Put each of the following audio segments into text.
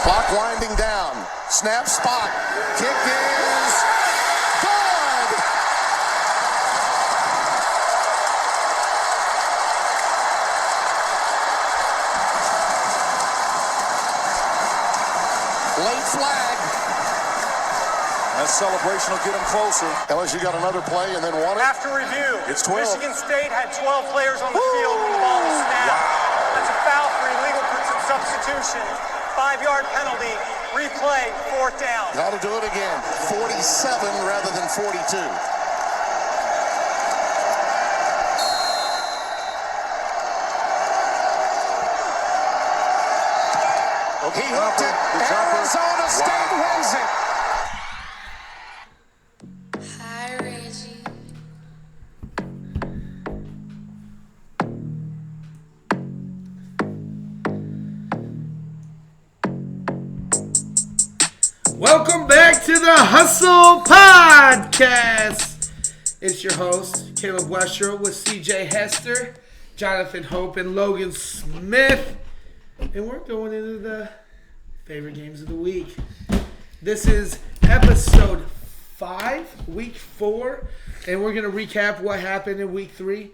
Clock winding down. Snap spot. Kick is good. Late flag. That celebration will get them closer. LSU got another play and then won it. After review, It's 12. Michigan State had 12 players on the field when the ball was snapped. That's a foul for illegal substitution. 5-yard penalty. Replay, 4th down. Got to do it again. 47 rather than 42. He hooked it. Arizona State wins it. Hi, Reggie. Welcome back to the Hustle Podcast. It's your host, Caleb Westrow, with CJ Hester, Jonathan Hope, and Logan Smith. And we're going into the favorite games of the week. This is episode 5, week 4, and we're going to recap what happened in week 3.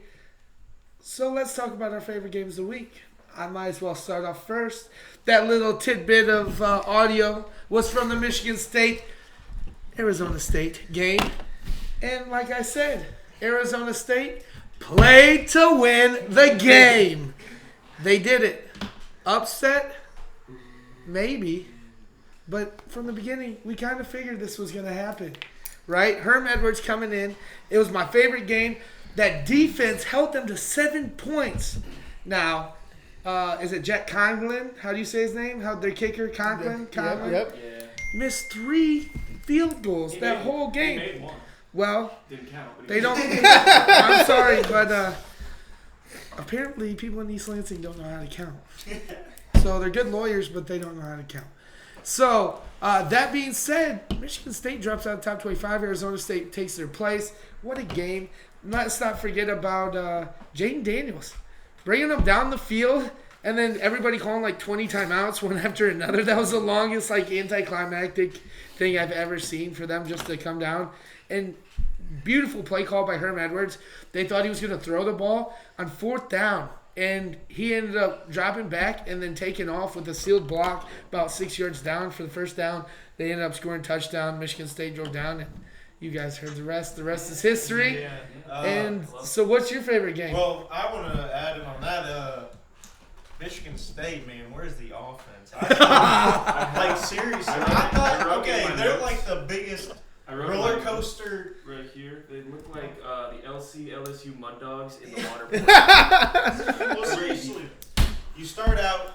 So let's talk about our favorite games of the week. I might as well start off first. That little tidbit of audio was from the Michigan State, Arizona State game. And like I said, Arizona State played to win the game. They did it. Upset? Maybe. But from the beginning, we kind of figured this was going to happen. Right? Herm Edwards coming in. It was my favorite game. That defense held them to 7 points. Now, is it Jack Conklin? How do you say his name? How their kicker, Conklin? Yep. Yeah. Missed 3 field goals that whole game. He made one. Well, Didn't count. But they don't. I'm sorry, but apparently people in East Lansing don't know how to count. So they're good lawyers, but they don't know how to count. So that being said, Michigan State drops out of the top 25. Arizona State takes their place. What a game! Let's not forget about Jaden Daniels bringing them down the field, and then everybody calling like 20 timeouts one after another. That was the longest anticlimactic thing I've ever seen for them just to come down. And beautiful play call by Herm Edwards. They thought he was going to throw the ball on 4th down, and he ended up dropping back and then taking off with a sealed block about 6 yards down for the first down. They ended up scoring a touchdown. Michigan State drove down, and you guys heard the rest. The rest is history. And so what's your favorite game? Well, I want to add in on that. Michigan State, man, where's the offense? Seriously. I thought, they're like the biggest roller coaster. Right here, they look like the LSU Mud Dogs in the water. Well, seriously, you start out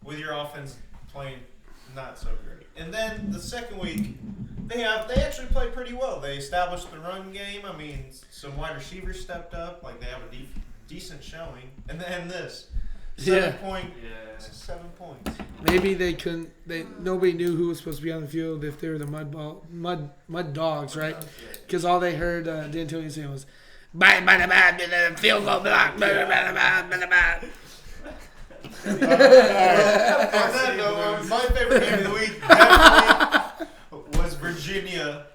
with your offense playing not so great, and then the second week they actually played pretty well. They established the run game. I mean, some wide receivers stepped up, like they have a decent showing, and then this 7 points. Maybe they couldn't. Nobody knew who was supposed to be on the field if they were the mud dogs, right? Because all they heard D'Antonio saying was, field goal block. On that note, my favorite game of the week definitely was Virginia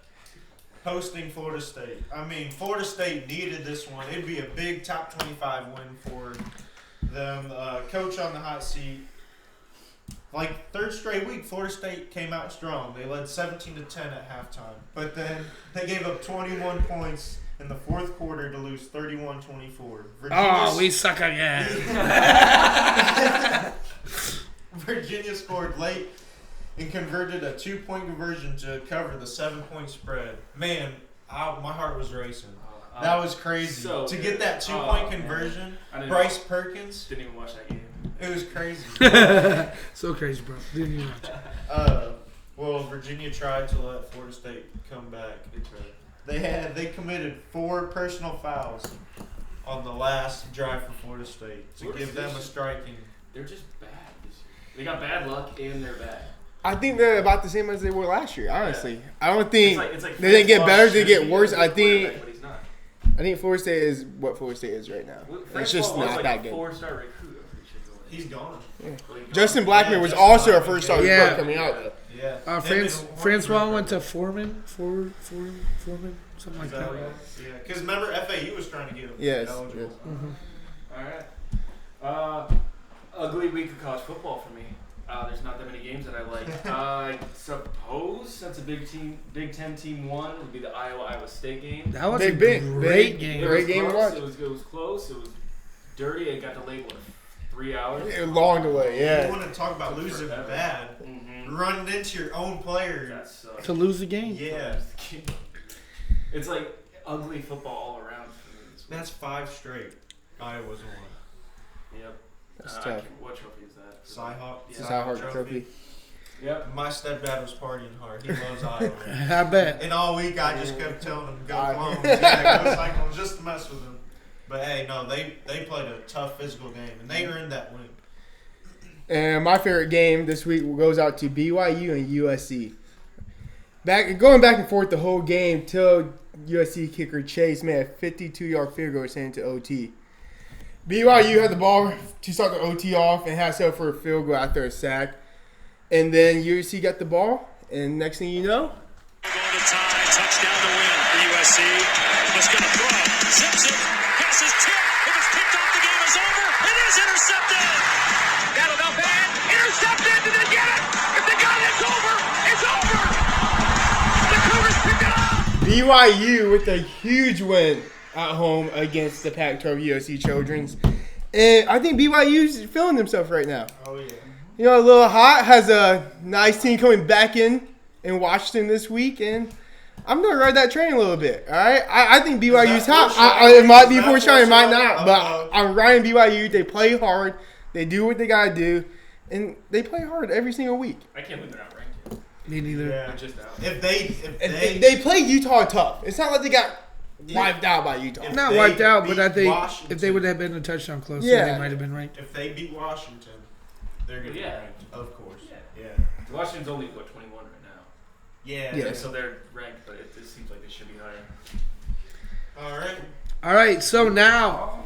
hosting Florida State. I mean, Florida State needed this one. It'd be a big top 25 win for them. Coach on the hot seat. Like, 3rd straight week, Florida State came out strong. They led 17-10 at halftime. But then they gave up 21 points in the 4th quarter to lose 31-24. We suck again. Virginia scored late and converted a 2-point conversion to cover the 7-point spread. Man, my heart was racing. That was crazy. So to good. get that 2-point conversion, Bryce Perkins. Didn't even watch that game. It was crazy. So crazy, bro. Didn't even watch. Well, Virginia tried to let Florida State come back. They tried. They committed 4 personal fouls on the last drive for Florida State to give them a striking. They're just bad this year. They got bad luck and they're bad. I think they're about the same as they were last year, honestly. Yeah. I don't think it's like they didn't get better, they get worse. I think Florida State is what Florida State is right now. It's just not that good. 4-star recruit. He's gone. Justin Blackman was Justin also a Blackman, first star yeah. coming out. Yeah. Francois went to Foreman, something like Is that. that right? Yeah. Because remember, FAU was trying to get him Yes. eligible. All right. Ugly week of college football for me. There's not that many games that I like. I suppose since a Big Ten team won, it would be the Iowa State game. That was Big, a big, great big. game. Great game to close. watch. It was close. It was dirty. It got delayed 3 hours. Long delay, You yeah. want to talk about losing Forever. bad? Running into your own player. That sucks. To lose the game. Yeah. It's like ugly football all around for me this week. That's 5 straight. Iowa's won. Yep. That's I tough. can't- What trophy is that? Cyhawk. Cyhawk Trophy. Yep. My stepdad was partying hard. He loves Iowa. I bet. And all week I just kept telling him, go Iowa. Clones. Yeah, go Cyclones, just to mess with him. But hey, no, they played a tough physical game, and they earned that win. And my favorite game this week goes out to BYU and USC. Going back and forth the whole game till USC kicker Chase made a 52-yard field goal sent to OT. BYU had the ball to start the OT off and had set for a field goal after a sack. And then USC got the ball, and next thing you know, Going to tie, touchdown to win for USC. Was going to throw, zips it, passes tip. If it's picked off, the game is over. It is intercepted. That'll go bad. Intercepted. Did they get it? If they got it, it's over. It's over. The Cougars picked it up. BYU with a huge win at home against the Pac-12 USC Trojans. And I think BYU's feeling themselves right now. Oh, yeah. You know, a little hot, has a nice team coming back in Washington this week, and I'm going to ride that train a little bit, all right? I think BYU's hot. It might be foreshadowing, it might not, but I'm riding BYU. They play hard. They do what they got to do, and they play hard every single week. I can't believe they're not ranked yet. Me neither. Yeah. They're just out. If they They play Utah tough. It's not like they got wiped out by Utah. If Not they wiped out, but beat I think Washington- if they would have been a touchdown closer, Yeah. they might have been ranked. If they beat Washington, they're going to Yeah. be ranked. Of course. Yeah. Yeah. Washington's only 21 right now. Yeah. Yeah. So they're ranked, but it seems like they should be higher. All right. All right, so now,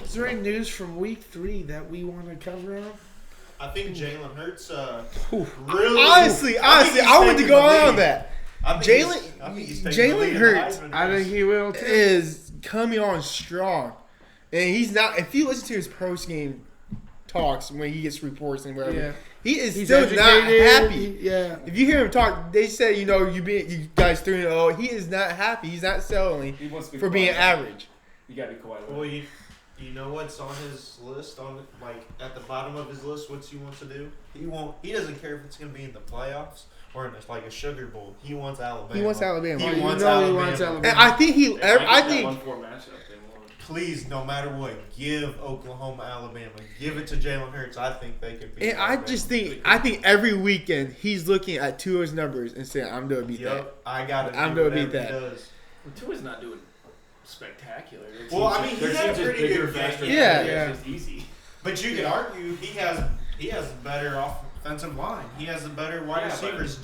is there any news from week 3 that we want to cover on? I think Jalen Hurts Ooh. really. Honestly, I want to go on that. Jalen Hurts, I think he will too. is coming on strong. And he's not, if you listen to his post-game talks when he gets reports and whatever, Yeah. he is He's still not educated. happy. Yeah. If you hear him talk, they say, you know, you guys 3-0. He is not happy. He's not selling He wants to be for being quiet. average. You gotta be quiet. Well, you know what's on his list? At the bottom of his list, what's he wants to do? He doesn't care if it's gonna be in the playoffs or in like a Sugar Bowl. He wants Alabama. He wants Alabama. He Oh, you wants know he Alabama. wants Alabama. And I think I think 1-4 matchup they won. Please, no matter what, give Oklahoma, Alabama. Give it to Jalen Hurts. I think they could beat and I Alabama. just think every weekend he's looking at Tua's numbers and saying, I'm gonna beat that. Yep, I got to. I'm gonna beat that. Does. Well, Tua's not doing spectacular. Well, I mean, he their had a team's just pretty bigger, good faster. game. Yeah. It's just easy. But you could argue he has a better offensive line. He has the better wide Yeah, but- receivers.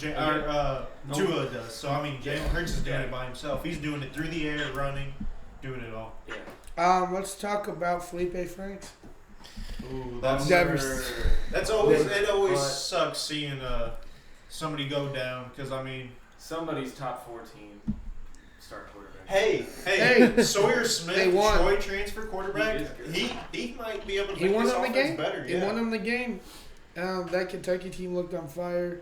Tua does. So I mean, Jalen Hurts is doing it by himself. He's doing it through the air, running, doing it all. Yeah. Let's talk about Felipe Franks. Ooh, that's always it. Always But- sucks seeing somebody go down because I mean, Somebody's top 14 start quarterback. hey, Sawyer Smith, They won. Troy transfer quarterback. He is good. He might be able to He make won this them the offense game. better. He won them the game. That Kentucky team looked on fire.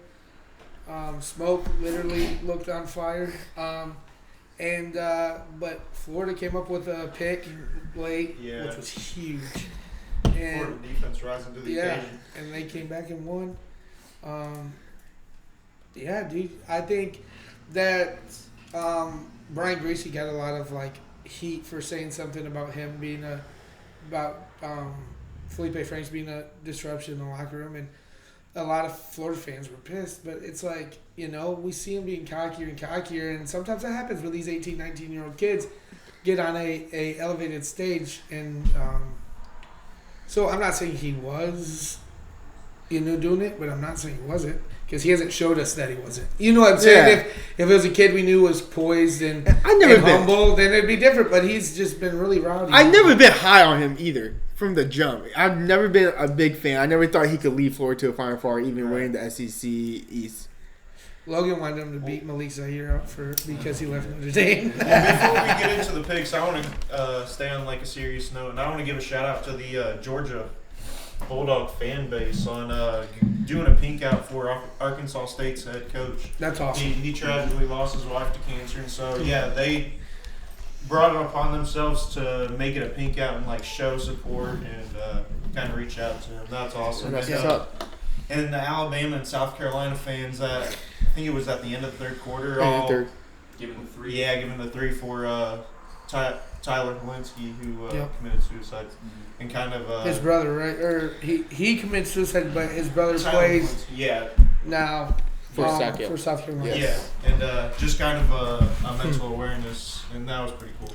Smoke literally looked on fire. But Florida came up with a pick late, Yeah. which was huge. Florida And defense rising to the yeah, occasion. and they came back and won. Yeah, dude, I think that Brian Greasy got a lot of heat for saying something about him being Felipe Franks being a disruption in the locker room, and a lot of Florida fans were pissed. But it's we see him being cockier and cockier, and sometimes that happens with these 18, 19-year-old kids get on a elevated stage, and so I'm not saying he was, doing it, but I'm not saying he wasn't, because he hasn't showed us that he wasn't. You know what I'm saying? Yeah. If it was a kid we knew was poised and I've never been humble, then it'd be different. But he's just been really rowdy. I've never been high on him either. from the jump. I've never been a big fan. I never thought he could lead Florida to a Final Four, even winning the SEC East. Logan wanted him to beat Malik Zaire because he left Notre Dame. Before we get into the picks, I want to stay on like a serious note, and I want to give a shout out to the Georgia Bulldog fan base on doing a pink out for Arkansas State's head coach. That's awesome. He tragically lost his wife to cancer, and so yeah, they brought it upon themselves to make it a pink out and like show support and kind of reach out to him. That's awesome. That's And, what's up. and the Alabama and South Carolina fans that I think it was at the end of the third quarter. Giving the 3. Yeah, giving the 3 for Tyler Helinski, who Yep. committed suicide, and kind of His brother, right? Or he committed suicide, but his brother Tyler plays Helinski, yeah, now For South Carolina. yeah, and just kind of a mental awareness, and that was pretty cool.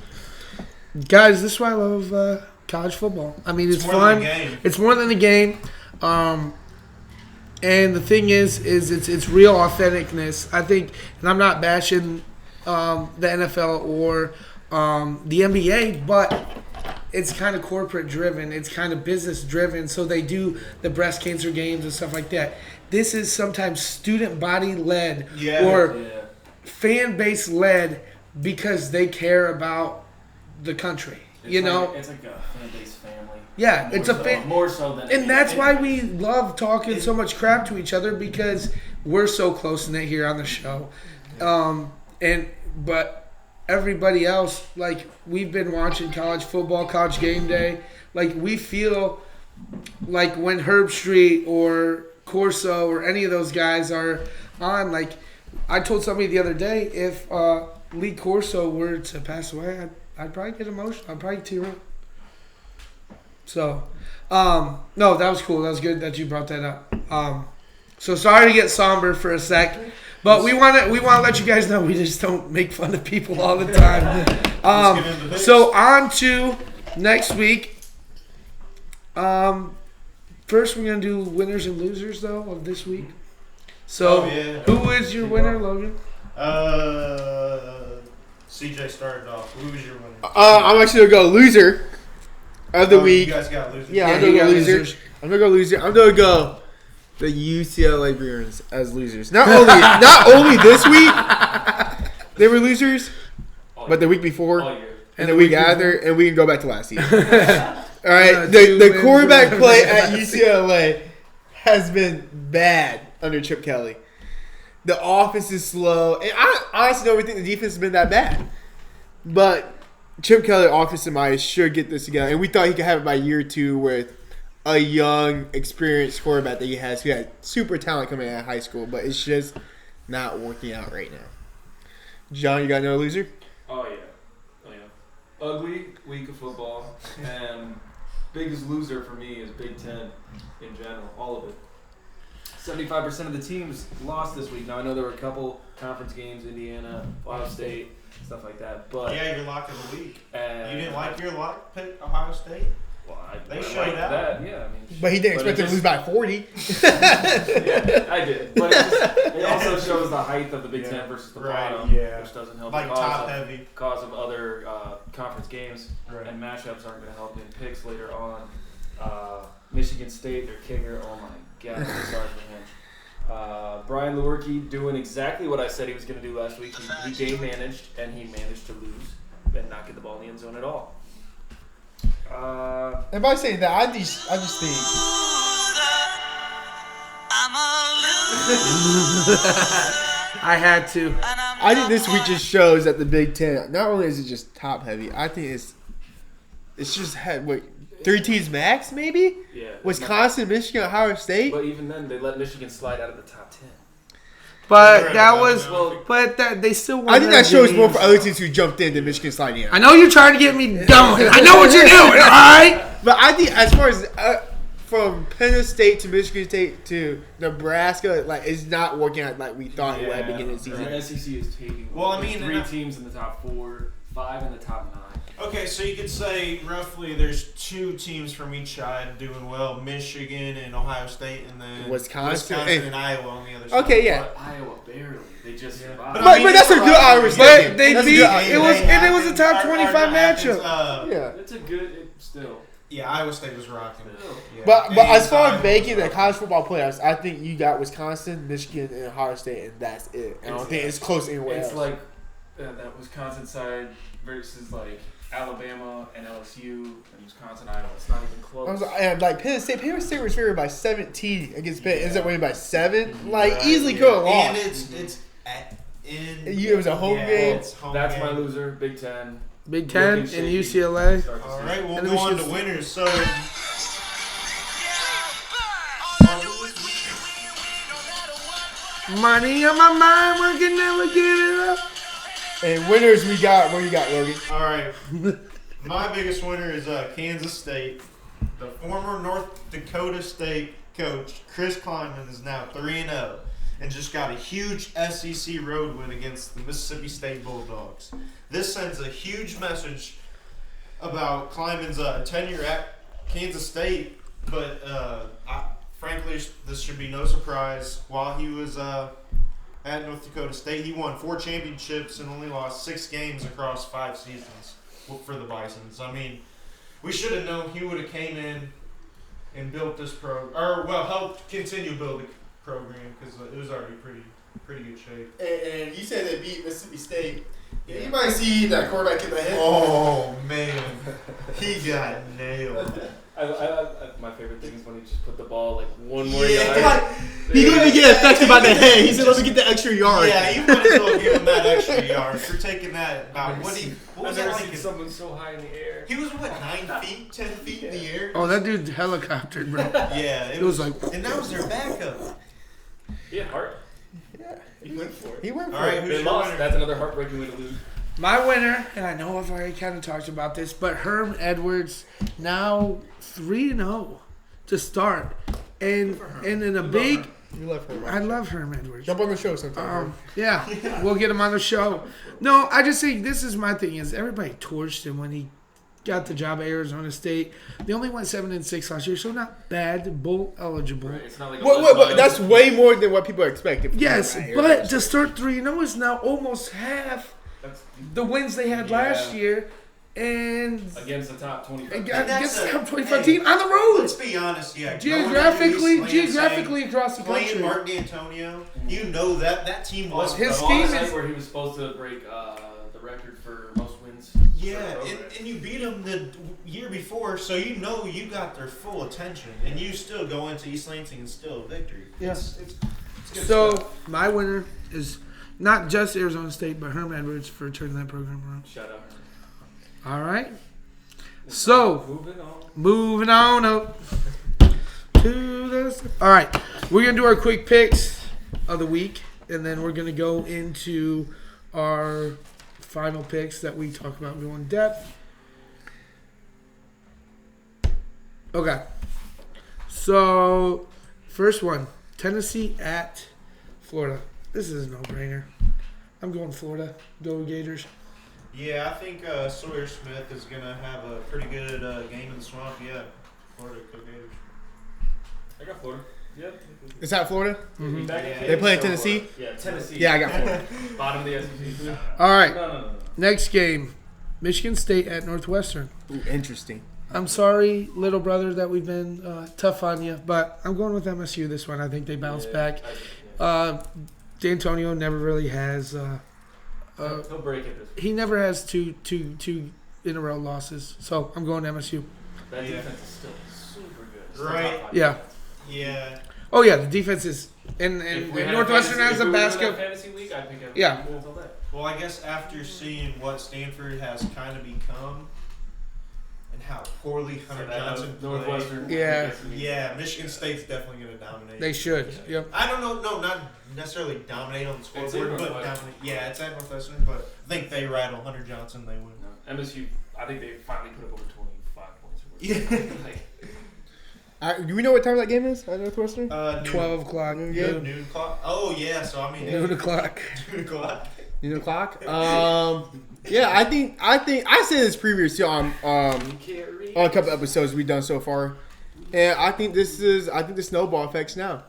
Guys, this is why I love college football. I mean, it's more than fun. a game. It's more than a game. And the thing is it's real authenticness. I think, and I'm not bashing the NFL or the NBA, but it's kind of corporate driven. It's kind of business driven. So they do the breast cancer games and stuff like that. This is sometimes student body led or fan base led because they care about the country. It's you like, know, it's like a fan base family. yeah, More it's a so- fan. more so than And that's anything. why we love talking so much crap to each other because we're so close knit here on the show. But everybody else, like we've been watching college football, college game day. Like we feel like when Herb Street or Corso or any of those guys are on, like I told somebody the other day, if Lee Corso were to pass away, I'd probably get emotional. I'd probably tear up. So, no, that was cool. That was good that you brought that up. So sorry to get somber for a sec, but we want to let you guys know we just don't make fun of people all the time. Let's get into this. So on to next week. First we're gonna do winners and losers though of this week. So who is your winner, Logan? CJ started off. Who was your winner? I'm actually going to go loser of the week. You guys got losers. Yeah, Yeah, I'm going you to go got loser. losers. I'm going to go loser. I'm going to go the UCLA Bruins as losers. Not only this week they were losers, but the week before All year. and the week after, and we can go back to last season. All right, two the wins, quarterback whatever. play at UCLA has been bad under Chip Kelly. The offense is slow, and I honestly don't even think the defense has been that bad. But Chip Kelly, offensive mind, should get this together, and we thought he could have it by year 2 with a young, experienced quarterback that he has, who had super talent coming out of high school, but it's just not working out right now. John, you got no loser? Oh yeah. Ugly week of football, and biggest loser for me is Big Ten in general, all of it. 75% of the teams lost this week. Now I know there were a couple conference games, Indiana, Ohio State, stuff like that. But Yeah, your lock of the week. and You didn't like your lock pick, Ohio State? Well, They I showed liked out. that. Yeah, I mean. But he didn't but expect it them to lose by 40. Yeah, I did. But it also shows the height of the Big Ten versus the Right, bottom, yeah. which doesn't help Like the top heavy. cause of other conference games. Right. And matchups aren't going to help in picks later on. Michigan State, their kicker, oh my God, I'm so sorry for him. Brian Lewerke doing exactly what I said he was going to do last week. He game managed, and he managed to lose and not get the ball in the end zone at all. And by saying that, I just think I had to. I think this week just shows that the Big Ten, not only is it just top heavy, I think it's just had 3 teams max maybe. Yeah. Wisconsin, Michigan, Ohio State. But even then, they let Michigan slide out of the top 10. But that was, Well, but that they still. I think that shows more for Virginia. other teams who jumped in than Michigan sliding out. I know you're trying to get me going. I know what you're doing. All right. But I think as far as from Penn State to Michigan State to Nebraska, like it's not working out like we thought it would at the beginning of the season. The SEC is taking. Well, I mean, 3 teams in the top 4, 5 in the top 9. Okay, so you could say roughly there's 2 teams from each side doing well, Michigan and Ohio State, and then Wisconsin and Iowa on the other side. Okay, yeah. But Iowa barely. They just survived. But But, I mean, but that's a good Iowa but State. But they That's a beat. good Iowa It was State. and it was a top 25 matchup. Yeah. It's a good. Still. Yeah, Iowa State was rocking. Yeah. But as far Iowa as making was the college football playoffs, I think you got Wisconsin, Michigan, and Ohio State, and that's it. I don't think it's close anywhere It's else. like that Wisconsin side versus like Alabama and LSU and Wisconsin, Iowa. It's not even close. I was like Penn State was favored by 17 against Pitt. Ends up winning by 7. Like easily could have And lost. it's in. It was a home game. It's home That's game. my loser. Big Ten. Big Ten Looking and shaky. UCLA. Start the All season. right, we'll And go on Michigan to winners. So. Money on my mind, we can never give it up. And winners we got. What you got, Logan? All right. My biggest winner is Kansas State. The former North Dakota State coach, Chris Klieman, is now 3-0 and just got a huge SEC road win against the Mississippi State Bulldogs. This sends a huge message about Klieman's tenure at Kansas State, but frankly, this should be no surprise. While he was at North Dakota State, he won 4 championships and only lost 6 games across 5 seasons for the Bisons. I mean, we should have known he would have came in and built this helped continue build the program because it was already pretty good shape. And you said they beat Mississippi State. Yeah, you might see that quarterback in the head. Oh man, he got nailed. My favorite thing is when he just put the ball like one more Yeah, yard. like, he didn't get affected by the head. He said, "Let me get the extra yard." Yeah, you might as well give him that extra yard for taking that. What was I've that never like? seen someone so high in the air. He was 9 feet, 10 feet in the air. Oh, that dude helicoptered, bro. Yeah, It was like, and that was their backup. He had heart. He went for it. He went for All right, it. who's They your lost. winner? That's another heartbreaking way to lose. my winner, and I know I've already kind of talked about this, but Herm Edwards now 3-0 to start, and in a big. You love her. I love Herm Edwards. Jump on the show sometime. Yeah, we'll get him on the show. No, I just think this is my thing: is everybody torched him when he got the job at Arizona State. They only went 7-6 last year, so not bad, bowl eligible. Right? It's not like What, that's way more than what people expected. Yes, but to start 3-0 is now almost half the wins they had last year, and against the top 25. against the top 25 hey, team on the road. Let's be honest, yeah. Geographically across the playing country. Mark D'Antonio, you know that team was His fun. team Site is- where he was supposed to break the record for most wins. Yeah, for a program. and you beat them the year before, so you know you got their full attention, and you still go into East Lansing and still a victory. Yeah. It's good So stuff. my winner is not just Arizona State, but Herm Edwards for turning that program around. Shout out. All right. So Moving on. moving on up to the. All right, we're gonna do our quick picks of the week, and then we're gonna go into our final picks that we talk about go in depth. Okay. So first one, Tennessee at Florida. This is a no-brainer. I'm going Florida. Go Gators. Yeah, I think Sawyer Smith is going to have a pretty good game in the swamp. Yeah, Florida Gators. I got Florida. Yep. Is that Florida? Back Yeah. in They play so Tennessee? far. Yeah, Tennessee. Yeah, I got Florida. Bottom of the SEC. All right. No. Next game, Michigan State at Northwestern. Ooh, interesting. I'm sorry, little brother, that we've been tough on you, but I'm going with MSU this one. I think they bounce back. D'Antonio never really has. He'll break it. He never has two in a row losses, so I'm going MSU. That defense is still super good. Still Right. top 5. Yeah. Yeah. Oh yeah, the defense is and If we had Northwestern fantasy- has if a we were doing basket. that fantasy week, I'd pick MSU. Yeah. We'll tell that. Well, I guess after seeing what Stanford has kind of become and how poorly Hunter Johnson played, Northwestern. Yeah. yeah, Michigan State's definitely going to dominate. They should. Yep. I don't know, no, not necessarily dominate on the It's scoreboard, in but Northwestern. dominate. Yeah, it's at Northwestern, but I think they rattle Hunter Johnson. They win. No, MSU. I think they finally put up over 25 points. Yeah. Like, Do we know what time that game is at Northwestern? Noon. 12 o'clock. Noon clock. Oh yeah, so I mean Noon o'clock. 2 o'clock. Noon o'clock. Yeah, I think I said this previously on a couple episodes we've done so far, and I think the snowball effects now.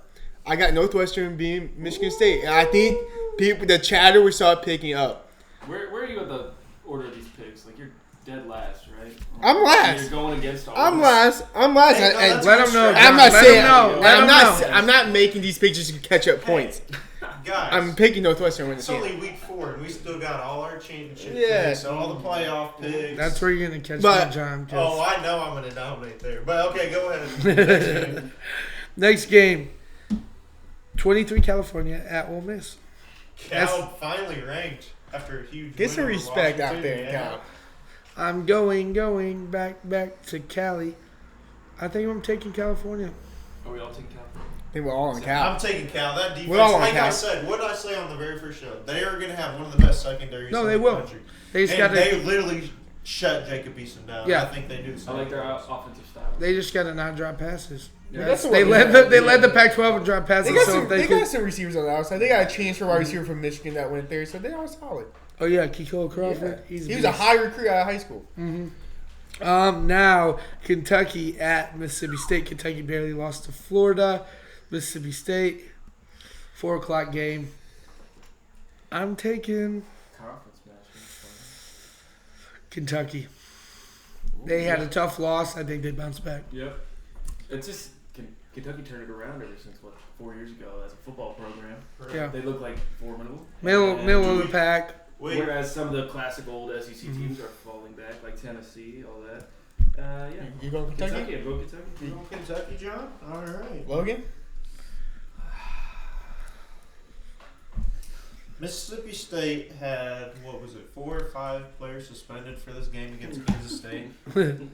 I got Northwestern being Michigan State, and I think the chatter will start picking up. where are you at the order of these picks? Like you're dead last, right? I'm last. You're going against all I'm these- last. I'm last. Hey, no, and that's Let them know. I'm not Let saying. them know. Let them know. I'm not making these pictures to catch up points. Guys, I'm picking Northwestern to win the it's game. only week 4, and we still got all our championship Yeah. picks, so all the playoff picks. That's where you're gonna catch But- me, John. 'cause Oh, I know I'm going to dominate there. But okay, go ahead. Next game, 23 California at Ole Miss. Cal finally ranked after a huge Get win some over respect out Washington. there, Yeah. Cal. I'm going back to Cali. I think I'm taking California. Are we all taking California? I think we're all on I'm Cal. taking Cal. That defense, We're all on like Cal. I said, what did I say on the very first show? They are going to have one of the best secondaries No, in they the will. country. They just And got they to. literally shut Jacob Eason down. Yeah. I think they do. I like their offensive style. They just got to not drop passes. Yeah, that's They what led we the got. they led the Pac-12 in drop passes. They got So some. if They they could, got some receivers on the outside. They got a chance for wide receiver from Michigan that went there, so they are solid. oh yeah, Kiko Crawford. He was beast. a high recruit out of high school. Now Kentucky at Mississippi State. Kentucky barely lost to Florida. Mississippi State, 4:00 game. I'm taking Conference match. Kentucky. They had a tough loss. I think they bounced back. Yep. It's just Kentucky turned it around ever since 4 years ago as a football program. Yeah, They look like formidable. middle And middle of the pack. Wait, Whereas some of the classic old SEC teams are falling back, like Tennessee, all that. Yeah. You going Kentucky? Kentucky, I'll go Kentucky. you going Kentucky, John? All right. Logan? Mississippi State had, 4 or 5 players suspended for this game against Kansas State. Dude,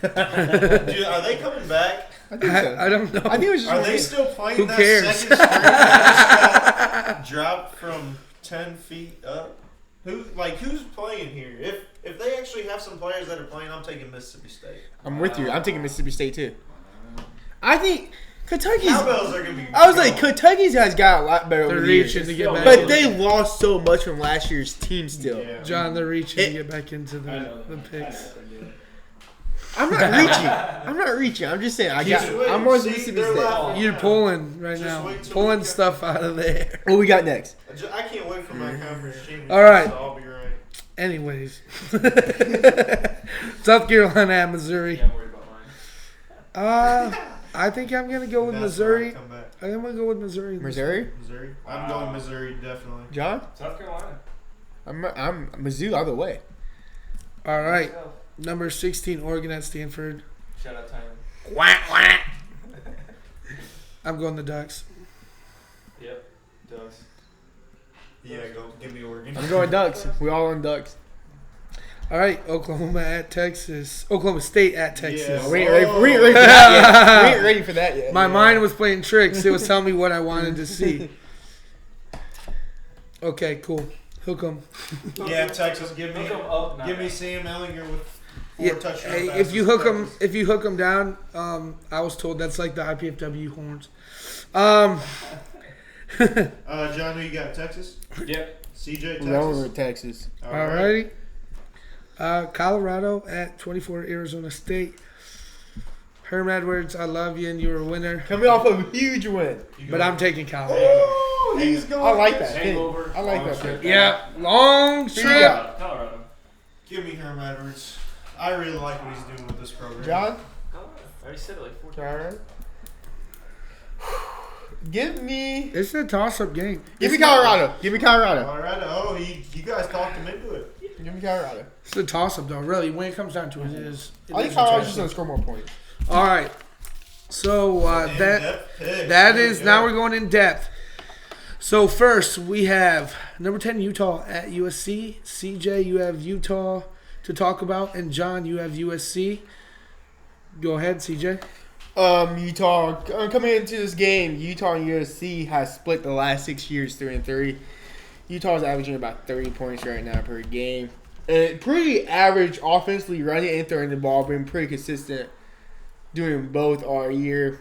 are they coming back? I think so. I don't know. I think it was just Are one they game. still playing Who that cares? second string that just got dropped from 10 feet up? Who's playing here? If they actually have some players that are playing, I'm taking Mississippi State. I'm with you. I'm taking Mississippi State too. I think Kentucky's. Cowbells are gonna be. I was like, gone. Kentucky's guys got a lot better They're over the years. reaching to get back. But in. they lost so much from last year's team still. Yeah. John, they're reaching to get back into I the know that. I know picks. what they're doing. I'm not reaching. I'm not reaching. I'm just saying. Just wait, I'm on see, Mississippi they're State. laughing. You're pulling right Just now. wait till Pulling we get- stuff out of there. What we got next? I can't wait for my conference championship. All right. So I'll be right. Anyways. South Carolina at Missouri. Yeah, I'm worried about mine. I think I'm going to go with That's Missouri. when I come back. I'm going to go with Missouri. Missouri? Missouri. I'm going Missouri definitely. John? South Carolina. I'm Mizzou either way. All right. South. Number 16, Oregon at Stanford. Shout out Tyler. I'm going the Ducks. Yep. Ducks. Yeah, go give me Oregon. I'm going Ducks. We all on Ducks. All right. Oklahoma at Texas. Oklahoma State at Texas. Yeah. We ain't ready for that yet. We ain't ready for that yet. My mind was playing tricks. It was telling me what I wanted to see. Okay, cool. Hook 'em. Yeah, Texas. Give me Hook 'em up now. give me Sam Ellinger with 4 Yeah, touchdown hey, passes. if you hook them, Texas. if you hook 'em down, I was told that's like the IPFW horns. John, who you got? Texas. Yep. CJ We're going Texas. with Texas. All Alrighty. Colorado at 24, Arizona State. Herm Edwards, I love you, and you're a winner. Coming off of a huge win. But I'm taking Colorado. Oh, he's going. I like that. Hangover. I like long that trip. pick. Yeah, long Who you trip. got? Colorado. Give me Herm Edwards. I really like what he's doing with this program. John? Colorado. I already said it like 4 times. All right. Give me It's a toss-up game. Colorado. Give me Colorado. Colorado. Oh, you guys talked him into it. Give me Colorado. It's a toss-up, though. Really, when it comes down to it, it is. I think Colorado's just gonna score more points. All right. So that In-depth picks. that There is you now go. we're going in depth. So first we have number 10 Utah at USC. CJ, you have Utah to talk about, and John, you have USC. Go ahead, CJ. Utah coming into this game. Utah and USC has split the last 6 years 3-3. Utah's averaging about 30 points right now per game. And pretty average offensively running and throwing the ball, been pretty consistent doing both all year.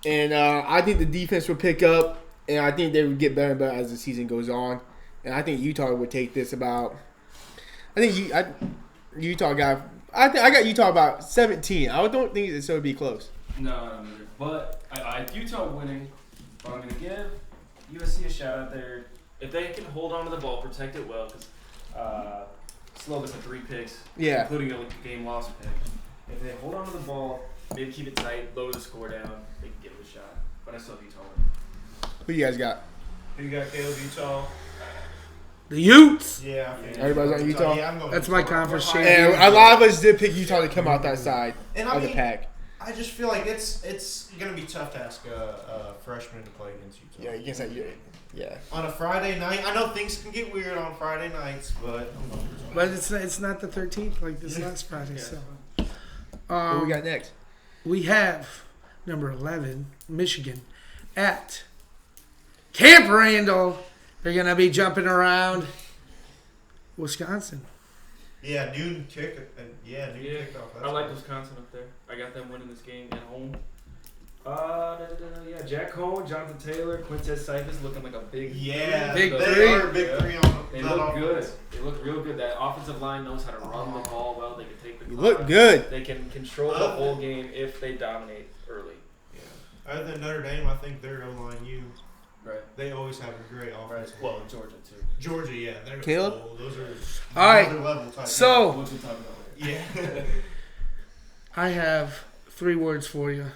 And I think the defense will pick up, and I think they would get better and better as the season goes on. And I think Utah would take this about. Utah got. I got Utah about 17. I don't think this would be close. No, but Utah winning. But I'm gonna give USC a shout out there. If they can hold on to the ball, protect it well, because slow this to 3 picks, Yeah. including a game loss pick. If they hold on to the ball, maybe keep it tight, lower the score down, they can give it a shot. But I still have Utah. Who you guys got? Who you got, Caleb? Utah? The Utes. Yeah. I think Everybody's on Utah? Yeah, I'm going That's Utah. my conference We're champion. And a lot of us did pick Utah to come out that side And of the pack. I just feel like it's gonna be tough to ask a freshman to play against Utah. Yeah, against that. Yeah. On a Friday night, I know things can get weird on Friday nights, but But it's not the 13th like this last Friday. So Who we got next? we have number 11, Michigan, at Camp Randall. They're gonna be jumping around Wisconsin. yeah, noon kick. Yeah, noon Yeah, kickoff. That's I like cool. Wisconsin up there. I got them winning this game at home. Yeah, Jack Cohen, Jonathan Taylor, Quintez Cephas looking like a big Yeah, Big they three. are a big three on They that look good. offense. They look real good. That offensive line knows how to run the ball well. They can take the You clock. look good. They can control the whole game if they dominate early. Other than Notre Dame, I think they're O-line U. Right. They always have a great offense. Well, Georgia too. Georgia, yeah, they're Caleb? those are All right. another level type. So What you talking about? yeah, I have 3 words for you.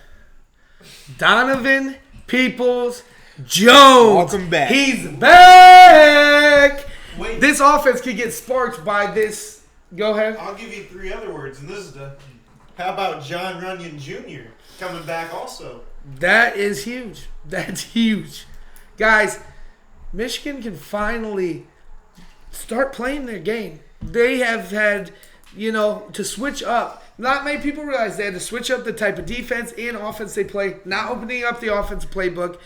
Donovan Peoples Jones. Welcome back. He's back. wait. This offense could get sparked by this. Go ahead. I'll give you 3 other words, and this is the. How about John Runyon Jr. coming back also? That is huge. That's huge. Guys, Michigan can finally start playing their game. They have had, to switch up. Not many people realize they had to switch up the type of defense and offense they play, not opening up the offensive playbook.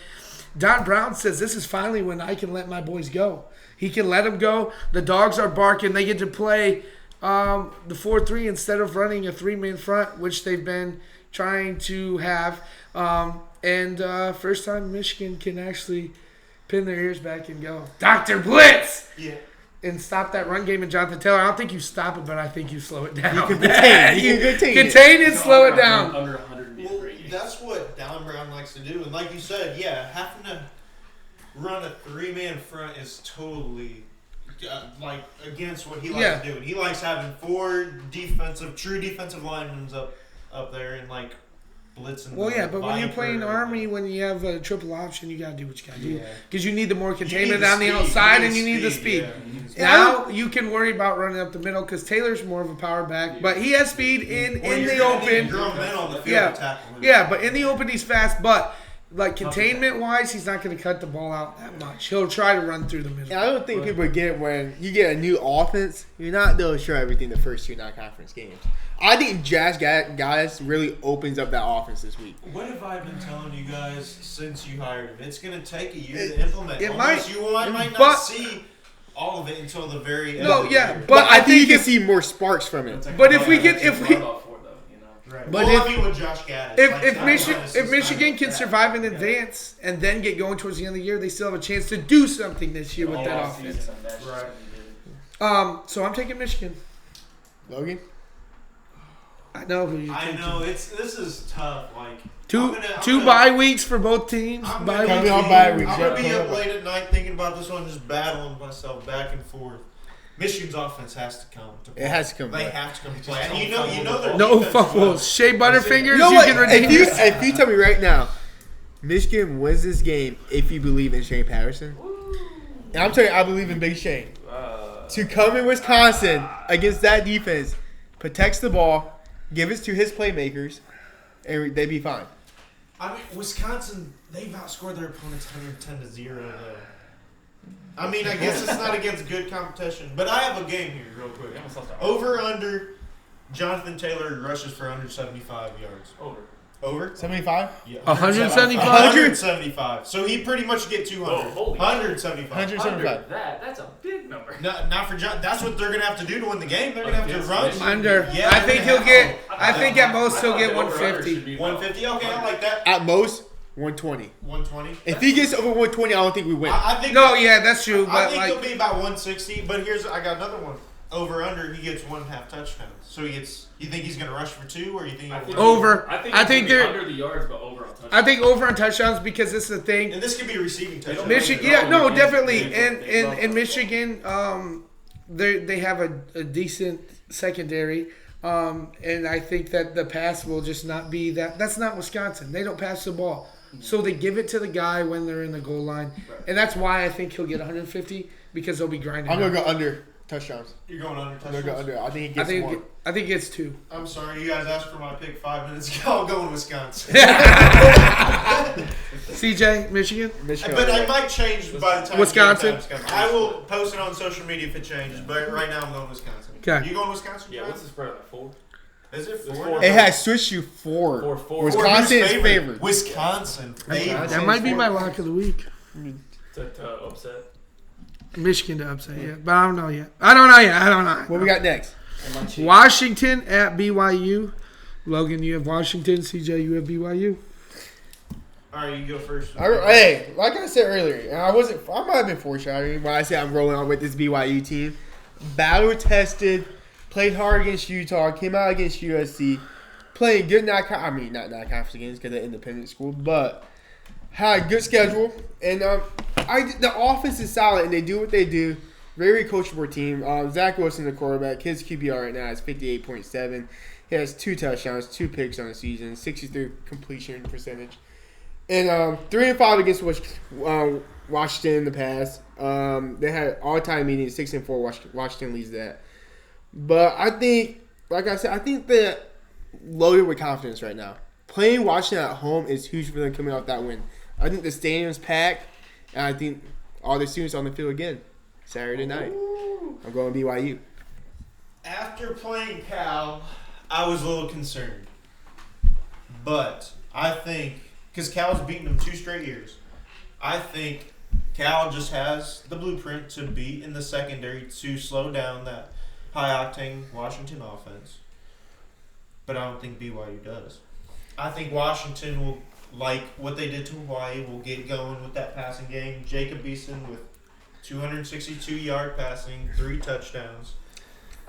Don Brown says this is finally when I can let my boys go. He can let them go. The dogs are barking. They get to play the 4-3 instead of running a 3-man front, which they've been trying to have. First time Michigan can actually pin their ears back and go, Dr. Blitz! Yeah. And stop that run game in Jonathan Taylor. I don't think you stop it, but I think you slow it down. You can contain. You can contain it. Contain and slow it down. Under 100 Well, that's what Don Brown likes to do, and like you said, yeah, having to run a 3-man front is totally against what he likes to do. And he likes having 4 true defensive linemen up there and blitzing. Well, yeah, but when you're playing Viper. Army, when you have a triple option, you got to do what you got to do. Yeah. Because you need the more You need containment the on the speed. outside and you need the speed. Yeah, you need the speed. Now you can worry about running up the middle because Taylor's more of a power back, but he has speed in Or you're the gonna need open. grown men on the field Yeah, to tackle him. yeah, but in the open he's fast. But containment wise, he's not going to cut the ball out that much. He'll try to run through the middle. And I don't think people get when you get a new offense, you're not really sure everything the first 2 non-conference games. I think Jazz guys really opens up that offense this week. What have I been telling you guys since you hired him? It's going to take a year to implement. it Almost might. You might not But- see all of it until the very end. No, of the yeah, year. but I think you can if- see more sparks from it. But if we get if we Right. But well, if- I mean with Josh Gaddis. if Michigan can survive in advance and then get going towards the end of the year, they still have a chance to do something this year with that offense. Right. So I'm taking Michigan. Logan? I know who you're I taking. know this is tough. I'm Two gonna- bye weeks for both teams. I'm Bye gonna weeks. on bye weeks, I'm gonna yeah. be up late at night thinking about this one, just battling myself back and forth. Michigan's offense has to come to play. It has to come They back. have to come to play. And you know their No defense fumbles. well. Shea Butterfingers, You know you what? can redeem yourself. If you tell me right now, Michigan wins this game if you believe in Shane Patterson. And I'm telling you, I believe in Big Shane. To come in Wisconsin against that defense, protects the ball, give it to his playmakers, and they'd be fine. I mean, Wisconsin, they've outscored their opponents 110-0 though. I mean, I guess it's not against good competition, but I have a game here real quick. Over under Jonathan Taylor rushes for 175 yards. Over? 75? Yeah. 175? 175. So he pretty much get 200. Oh, holy 175. 175. That's a big number. Not for John. That's what they're gonna have to do to win the game. They're gonna have to run. Under. Yeah, I they're think gonna he'll have get. to. I think at most he'll get 150. 150. Okay, I like that. At most, 120. 120. If he gets over 120, I don't think we win. I think. No, yeah, that's true. I But think he'll like, be about 160. But I got another one. Over under, he gets 1.5 touchdowns. So he gets. You think he's gonna rush for 2, or you think he'll over. I think they're under the yards, but over on touchdowns. I think over on touchdowns because this is the thing. And this could be a receiving touchdown. Michigan, yeah, no, definitely, and Michigan, they have a decent secondary. And I think that the pass will just not be that. That's not Wisconsin. They don't pass the ball. So they give it to the guy when they're in the goal line. And that's why I think he'll get 150 because they'll be grinding. I'm going to go under touchdowns. You're going under I'm touchdowns? going to go under. I think he gets more. I think it gets 2. I'm sorry, you guys asked for my pick 5 minutes ago. I'm going Wisconsin. CJ, Michigan? But I might change by the time Wisconsin? game times come. I will post it on social media if it changes, but right now I'm going Wisconsin. Okay. You going Wisconsin? Yeah, John? what's the spread on that? 4? Is it 4? 4. It has switched you forward. 4. Wisconsin is favored. Wisconsin favored. That might be my lock of the week. To upset. Michigan to upset, yeah. But I don't know yet. I don't know. What we got next? Washington at BYU. Logan, you have Washington. CJ, you have BYU. All right, you go first. Hey, like I said earlier, and I might have been foreshadowing when I say I'm rolling on with this BYU team. Battle tested, played hard against Utah, came out against USC, playing good not conference games because they're independent school, but had a good schedule. And the offense is solid, and they do what they do. Very coachable team. Zach Wilson, the quarterback, his QBR right now is 58.7. He has 2 touchdowns, 2 picks on the season, 63 completion percentage. And 3-5 against Washington in the past. They had all-time meetings, 6-4. Washington leads that. But I think, like I said, I think they're loaded with confidence right now. Playing Washington at home is huge for them coming off that win. I think the stadium's packed, and I think all the students on the field again Saturday night. I'm going BYU. After playing Cal, I was a little concerned. But I think, because Cal's beaten them 2 straight years, I think Cal just has the blueprint to beat in the secondary to slow down that high-octane Washington offense. But I don't think BYU does. I think Washington will, like what they did to Hawaii, will get going with that passing game. Jacob Eason with 262-yard passing, 3 touchdowns.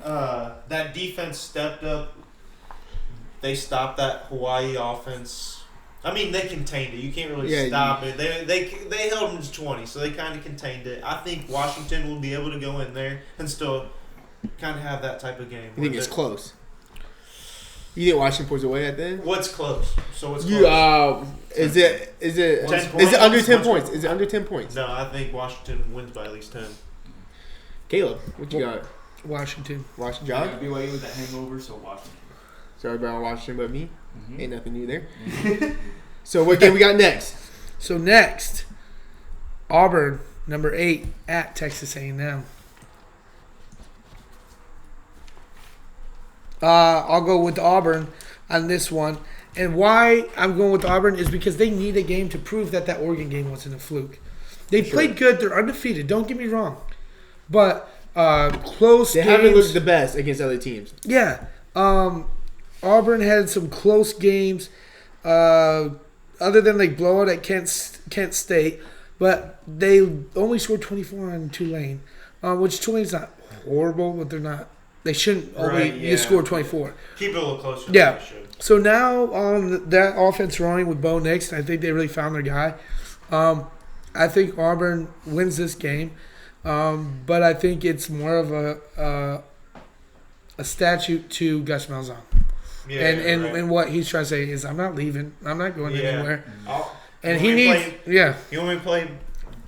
That defense stepped up. They stopped that Hawaii offense. I mean, they contained it. You can't really stop it. They held them to 20, so they kind of contained it. I think Washington will be able to go in there and still kind of have that type of game. You think it's close? You think Washington pulls away at the end? What's close? So what's close? Is it under 10 points? Is it under 10 points? No, I think Washington wins by at least 10. Caleb, what you got? Washington. John? Yeah, BYU with the hangover, so Washington. So everybody on Washington but me? Mm-hmm. Ain't nothing new there. So what game we got next? So next, Auburn, number 8, at Texas A&M. I'll go with Auburn on this one. And why I'm going with Auburn is because they need a game to prove that Oregon game wasn't a fluke. They played good. They're undefeated. Don't get me wrong. But close They games. haven't looked the best against other teams. Yeah. Auburn had some close games other than they blow out at Kent State. But they only scored 24 on Tulane, which Tulane's not horrible, but they're not. They shouldn't only score 24. Keep it a little closer Yeah. than they should. So now that offense running with Bo Nix, I think they really found their guy. I think Auburn wins this game, but I think it's more of a statute to Gus Malzahn. Yeah, And what he's trying to say is, I'm not leaving. I'm not going anywhere. And You he want me needs, to yeah. You want me to play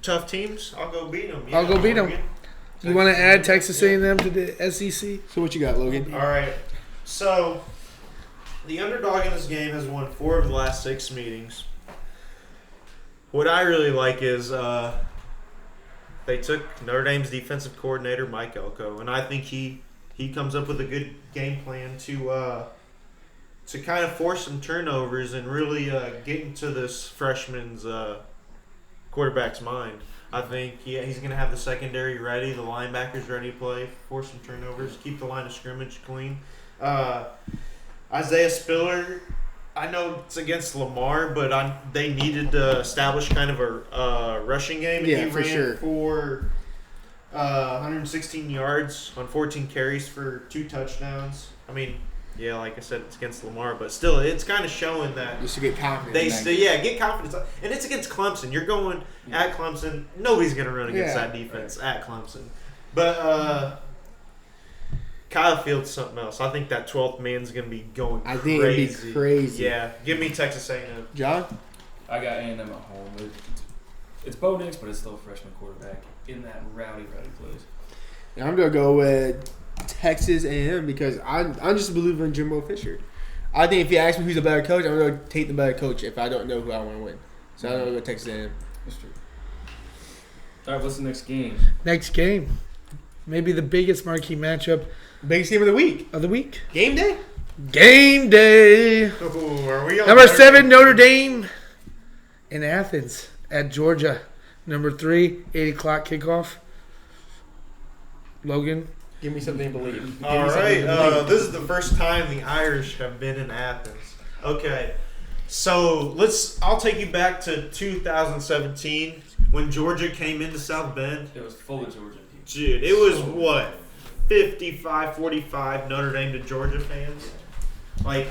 tough teams? I'll go beat them. I'll go beat them. You want to add Texas A&M to the SEC? So what you got, Logan? All right. So the underdog in this game has won 4 of the last 6 meetings. What I really like is they took Notre Dame's defensive coordinator Mike Elko, and I think he comes up with a good game plan to kind of force some turnovers and really get into this freshman's quarterback's mind. I think he's going to have the secondary ready, the linebackers ready to play, force some turnovers, keep the line of scrimmage clean. Isaiah Spiller, I know it's against Lamar, but they needed to establish kind of a rushing game. And Yeah, he for ran sure. for 116 yards on 14 carries for 2 touchdowns. I mean, yeah, like I said, it's against Lamar, but still, it's kind of showing that Just to get confidence. they still, get confidence. And it's against Clemson. You're going at Clemson. Nobody's going to run against that defense at Clemson. But Kyle Fields something else. I think that 12th man's gonna be going I crazy. think it'd be crazy. Yeah, give me Texas A&M. John? I got A&M at home. It's Bo Nix, but it's still a freshman quarterback in that rowdy place. And I'm gonna go with Texas A&M because I'm just a believer in Jimbo Fisher. I think if you ask me who's a better coach, I'm gonna take the better coach if I don't know who I want to win. So I'm gonna go Texas A&M. That's true. All right, what's the next game? Next game. Maybe the biggest marquee matchup Biggest game of the week. Game day? Game day. Ooh, are we on Number 7, Notre Dame in Athens at Georgia. Number 3, 8 o'clock kickoff. Logan. Give me something to believe. All right, this is the first time the Irish have been in Athens. Okay, so I'll take you back to 2017 when Georgia came into South Bend. It was full of Georgia people. Dude, it was what, 55-45 Notre Dame to Georgia fans. Like,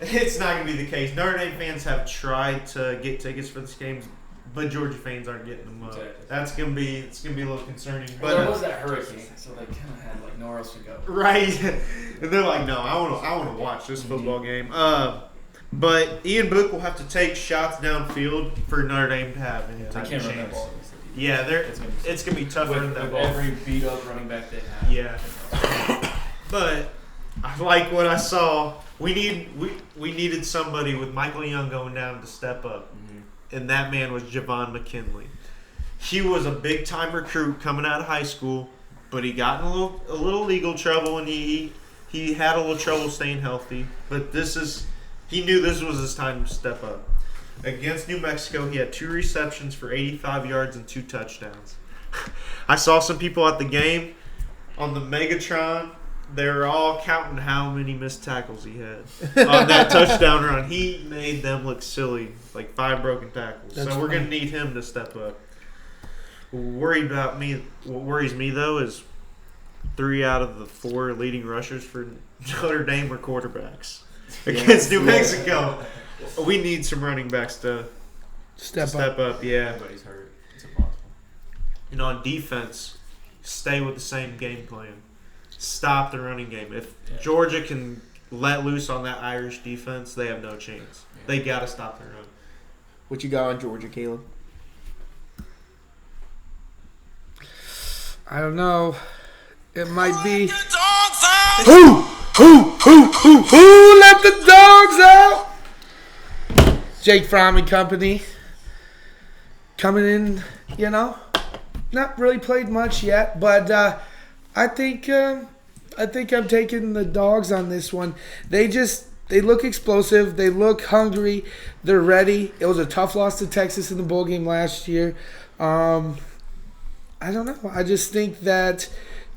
it's not gonna be the case. Notre Dame fans have tried to get tickets for this game, but Georgia fans aren't getting them up. Exactly. It's gonna be a little concerning. But Well, there was that hurricane, so they kind of had like nowhere else to go. right, and they're like, no, I want to watch this football game. But Ian Book will have to take shots downfield for Notre Dame to have any They type can't of run that chance. ball. Yeah, it's gonna be tough With, running that with ball. every beat up running back they have. Yeah. But I like what I saw. We needed somebody with Michael Young going down to step up, and that man was Javon McKinley. He was a big time recruit coming out of high school, but he got in a little legal trouble, and he had a little trouble staying healthy. But he knew this was his time to step up. Against New Mexico, he had 2 receptions for 85 yards and 2 touchdowns. I saw some people at the game on the Megatron. They were all counting how many missed tackles he had on that touchdown run. He made them look silly, like 5 broken tackles. That's so we're going to funny. need him to step up. What worries me, though, is 3 out of the 4 leading rushers for Notre Dame were quarterbacks. Against New Mexico, we need some running backs to Step up. Yeah. Everybody's hurt. It's impossible. And on defense, stay with the same game plan. Stop the running game. If Georgia can let loose on that Irish defense, they have no chance. Yeah. They got to stop the run. What you got on Georgia, Caleb? I don't know. It might be. Who? Who let the dogs out? Jake Fromm and company coming in, not really played much yet, but I think I'm taking the dogs on this one. They look explosive. They look hungry. They're ready. It was a tough loss to Texas in the bowl game last year. I don't know. I just think that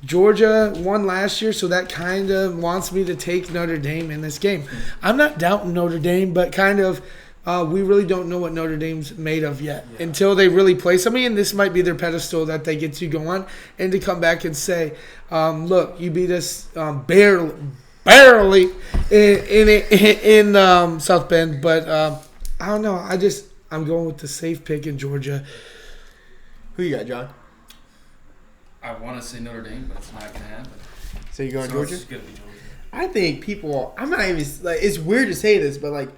Georgia won last year, so that kind of wants me to take Notre Dame in this game. I'm not doubting Notre Dame, but kind of we really don't know what Notre Dame's made of yet until they really play somebody, and this might be their pedestal that they get to go on and to come back and say, look, you beat us barely in South Bend, but I don't know. I'm going with the safe pick in Georgia. Who you got, John? I want to say Notre Dame, but it's not going to happen. So you going So Georgia? It's going to be Georgia. I think people. I'm not even like. It's weird to say this, but like,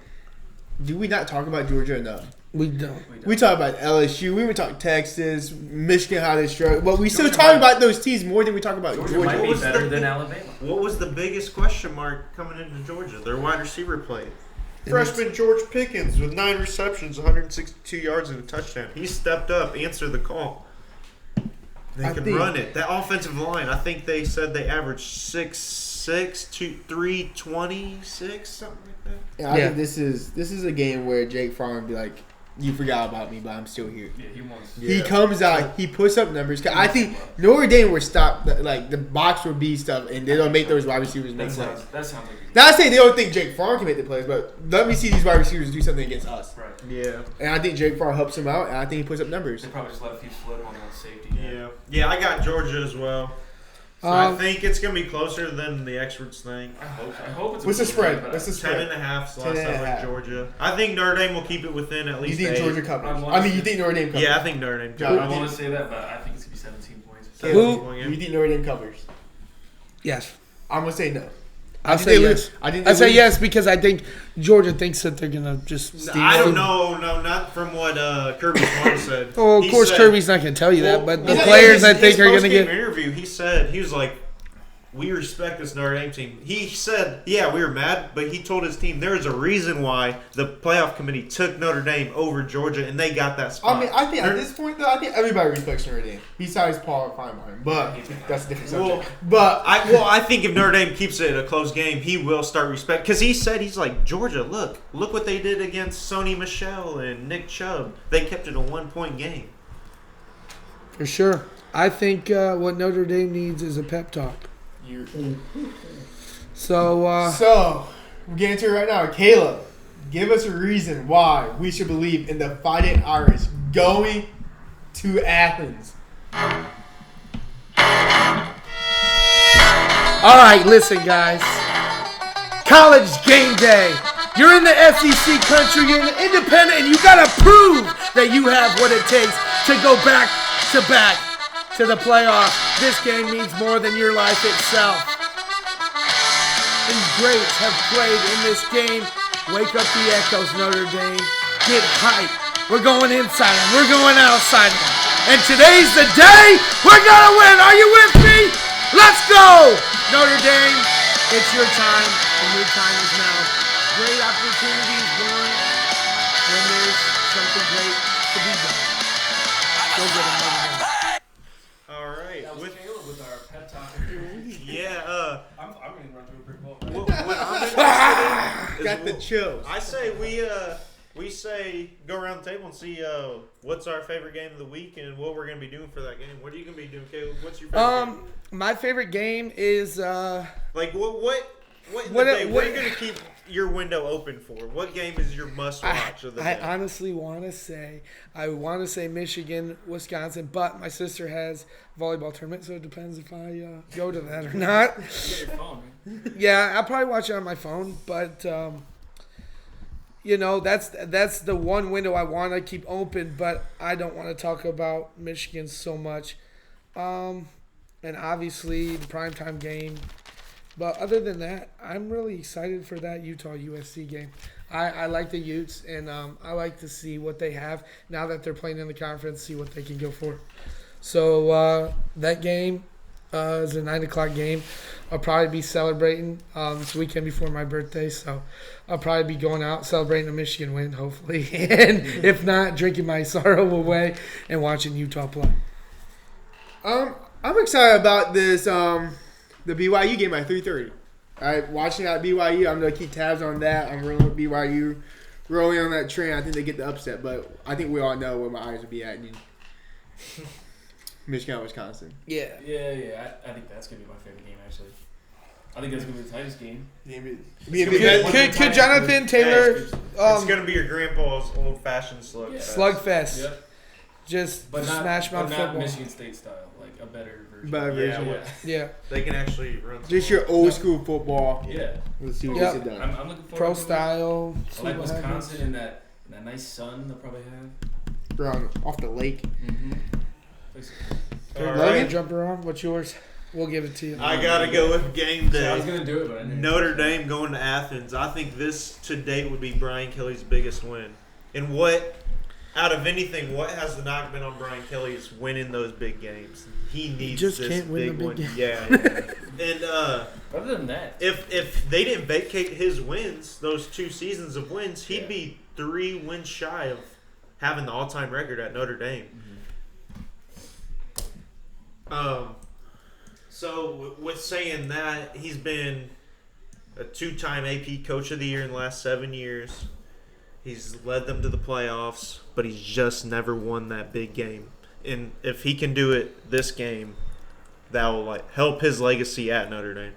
do we not talk about Georgia enough? We don't. We talk about LSU. We even talk Texas, Michigan, how they struggle. But we still talk about those teams more than we talk about Georgia Georgia. might What be was better the- than Alabama. What was the biggest question mark coming into Georgia? Their wide receiver play. Freshman George Pickens with 9 receptions, 162 yards and a touchdown. He stepped up, answered the call. They I can think- run it. That offensive line, I think they said they averaged 6'6", 326, something like that. Yeah, I Yeah. think this is a game where Jake Fromm would be like, "You forgot about me, but I'm still here." Yeah, he wants. He comes out, he puts up numbers. 'Cause I think Notre Dame would stop, like the box would be stuff, and they don't make those wide receivers make That plays. sounds like Not saying they don't think Jake Fromm can make the plays, but let me see these wide receivers do something against us. right. Yeah. And I think Jake Fromm helps him out, and I think he puts up numbers. They probably just let a few slip on that safety. Yeah, I got Georgia as well. So I Um, think it's going to be closer than the experts think. I hope it's. What's the a spread? but What's the 10 spread? and a half, so 10 I and a like half. Georgia. I think Notre Dame will keep it within at You least think 8. Georgia covers? I want I mean, to- you think Notre Dame covers? Yeah, I think Notre Dame John, covers. I want to say that, but I think it's gonna be 17 points. Caleb, Who- you think Notre Dame covers? Yes. I'm gonna say no. I'll say yes. I say lose. yes because I think Georgia thinks that they're gonna just steal. I don't know. No, not from what Kirby Smart said. Oh, of He course, said- Kirby's not gonna tell you that, but the Yeah, players I his think are gonna post-game get. interview. He was like, "We respect this Notre Dame team." He said, "Yeah, we were mad," but he told his team there's a reason why the playoff committee took Notre Dame over Georgia, and they got that spot. I mean, I think at this point, though, I think everybody respects Notre Dame. Besides Paul Feinbaum, but that's a different subject. I think if Notre Dame keeps it a close game, he will start respect. Because he said, he's like, Georgia, look what they did against Sony Michel and Nick Chubb. They kept it a 1-point game. For sure. I think what Notre Dame needs is a pep talk. So we're getting to it right now. Caleb, give us a reason why we should believe in the Fighting Irish going to Athens. all right, listen, guys. College game day. You're in the SEC country, you're independent, and you gotta prove that you have what it takes to go back to the playoffs. This game means more than your life itself. These greats have played in this game. Wake up the echoes, Notre Dame. Get hype. We're going inside them. We're going outside them. And today's the day we're gonna win. Are you with me? Let's go! Notre Dame, it's your time, and your time is now. Great opportunities born when there's something great to be done. Go get them, Notre Dame. All right. That was Caleb with our pep talk. Yeah, I'm going to run through a brick wall. what I'm interested in is Got the chills. I say we say go around the table and see what's our favorite game of the week and what we're gonna be doing for that game. What are you gonna be doing, Caleb? What's your favorite game? My favorite game is Like what in the day, what are you gonna keep your window open for? What game is your must watch of the I day? honestly want to say Michigan, Wisconsin, but my sister has a volleyball tournament, so it depends if I go to that or not. Get your phone, man. Yeah, I'll probably watch it on my phone, but that's the one window I want to keep open, but I don't want to talk about Michigan so much. And obviously the primetime game. But other than that, I'm really excited for that Utah-USC game. I like the Utes, and I like to see what they have now that they're playing in the conference, see what they can go for. So that game is a 9 o'clock game. I'll probably be celebrating. It's the weekend before my birthday, so I'll probably be going out celebrating a Michigan win, hopefully. And if not, drinking my sorrow away and watching Utah play. I'm excited about this. The BYU game at 3:30. All right, watching that BYU, I'm gonna keep tabs on that. I'm rolling with BYU, rolling on that train. I think they get the upset, but I think we all know where my eyes will be at. Michigan, Wisconsin. Yeah. Yeah. I think that's going to be my favorite game, actually. I think that's going to be the tightest game. Could Jonathan Taylor it's gonna be your grandpa's old-fashioned slugfest. slugfest? Yep. Just But not, smash mouth but not football. Michigan State style, like a better version. Better version. Yeah, Yeah. they can actually run. Just your old school football. Yeah. Let's see what Yep. gets it done. I'm looking forward Pro to it. style. I like Wisconsin and that nice sun they'll probably have. We're off the lake. All Logan, right. jump around. What's yours? We'll give it to you. I gotta go with game So I was day. going to do it, but I didn't. Notre Dame going to Athens. I think this to date would be Brian Kelly's biggest win. And what, out of anything, what has not been on Brian Kelly is winning those big games. He needs just this can't win big the one. big game. Yeah. And Other than that, if they didn't vacate his wins, those 2 seasons of wins, he'd be 3 wins shy of having the all-time record at Notre Dame. So with saying that, he's been a 2-time AP Coach of the Year in the last 7 years. He's led them to the playoffs, but he's just never won that big game. And if he can do it this game, that will help his legacy at Notre Dame.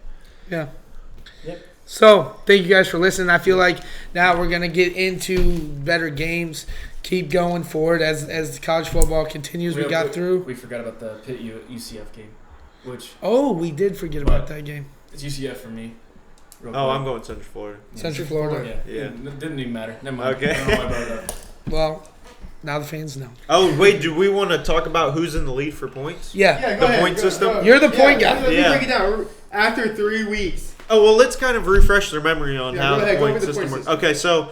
Yeah. Yep. So, thank you guys for listening. I feel like now we're going to get into better games. Keep going forward as college football continues. We got through. We forgot about the Pitt UCF game, which Oh, we did forget about that game. it's UCF for me. Real Oh, quick. I'm going Central Florida. Central Florida. Yeah. Yeah. It didn't even matter. Never mind. Okay. I don't know why I brought it up. Well, now the fans know. Oh, wait, do we want to talk about who's in the lead for points? Yeah. Yeah, go The ahead. point system? You're the point guy. Let me Yeah. break it down. after 3 weeks. Oh, well, let's kind of refresh their memory on Yeah, how go the ahead, go point over the system point works. system. Okay, so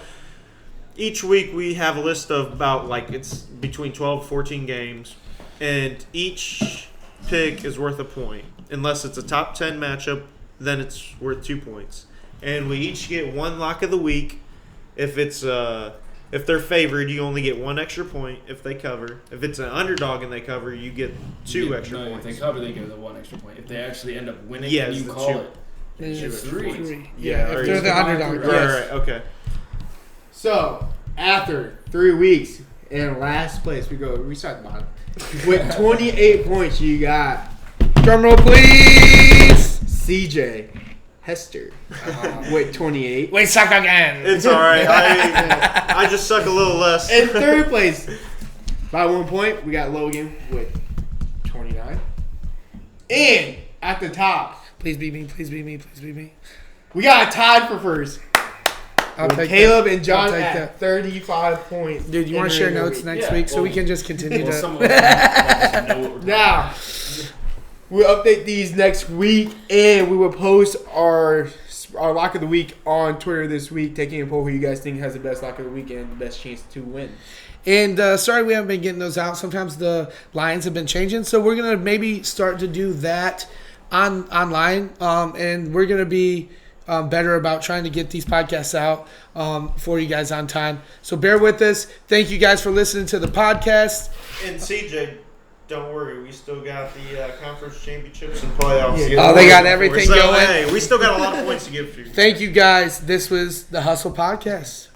each week we have a list of about, like, it's between 12 and 14 games, and each pick is worth a point. Unless it's a top 10 matchup, then it's worth 2 points. And we each get one lock of the week. If it's if they're favored, you only get 1 extra point if they cover. If it's an underdog and they cover, you get 2 extra points. If they cover, they give the 1 extra point. If they actually end up winning, Yeah, then it's you the call 2. it. It's 3. Yeah, or if they're is the it underdog. Right, Yes. right, okay. So, after 3 weeks, in last place, we start at the bottom. With 28 points, you got Drum roll, please. CJ Hester with 28. We suck again. It's all right. I just suck a little less. In third place, by 1 point, we got Logan with 29. And at the top, Please be me. Please be me. Please be me. we got tied for first. I'll With take Caleb that. and John I'll take at that. 35 points. Dude, you want to share notes next week so we can just continue Well, to. some of them let us know what we're doing. Now, we'll update these next week, and we will post our lock of the week on Twitter this week, taking a poll who you guys think has the best lock of the week and the best chance to win. And sorry we haven't been getting those out. Sometimes the lines have been changing, so we're gonna maybe start to do that online, and we're gonna be better about trying to get these podcasts out for you guys on time. So bear with us. Thank you guys for listening to the podcast. And CJ, don't worry, we still got the conference championships and playoffs. Yeah. Oh, they got everything So, going. hey, we still got a lot of points to give to you. Thank you guys. This was the Hustle Podcast.